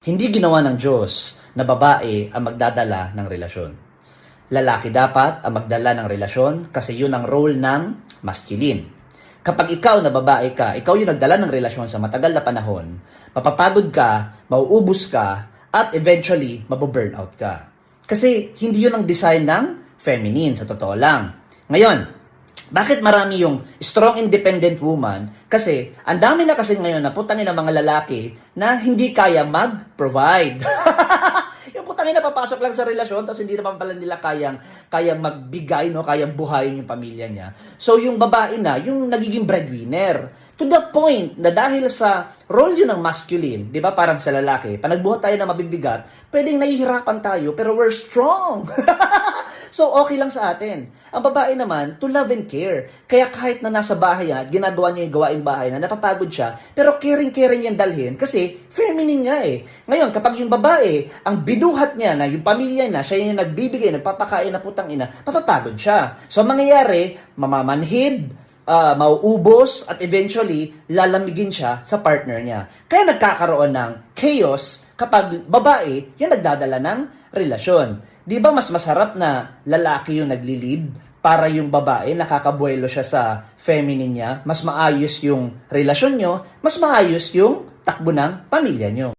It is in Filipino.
Hindi ginawa ng Diyos na babae ang magdadala ng relasyon. Lalaki dapat ang magdala ng relasyon kasi yun ang role ng masculine. Kapag ikaw na babae ka, ikaw yung nagdala ng relasyon sa matagal na panahon, mapapagod ka, mauubos ka, at eventually, maboburnout ka. Kasi hindi yun ang design ng feminine, sa totoo lang. Ngayon, bakit marami yung strong independent woman? Kasi ang dami na kasi ngayon na putangin ng mga lalaki na hindi kaya mag-provide. Yung putangin na papasok lang sa relasyon tapos hindi naman pala nila kayang magbigay, no, kayang buhayin yung pamilya niya. So yung babae na, yung nagiging breadwinner. To the point na dahil sa role yun ng masculine, di ba parang sa lalaki, pag nagbuhat tayo na mabibigat, pwedeng nahihirapan tayo pero we're strong. So, okay lang sa atin. Ang babae naman, to love and care. Kaya kahit na nasa bahay yan at ginagawa niya yung gawaing bahay na napapagod siya, pero caring-caring yan dalhin kasi feminine nga eh. Ngayon, kapag yung babae, ang binuhat niya na yung pamilya na, siya yung nagbibigay, nagpapakain na putang ina, mapapagod siya. So, ang mangyayari, mamamanhid, mauubos, at eventually, lalamigin siya sa partner niya. Kaya nagkakaroon ng chaos kapag babae, yung nagdadala ng relasyon. Di ba mas masarap na lalaki yung nagli-lead para yung babae nakakabuelo siya sa feminine niya, mas maayos yung relasyon nyo, mas maayos yung takbo ng pamilya nyo.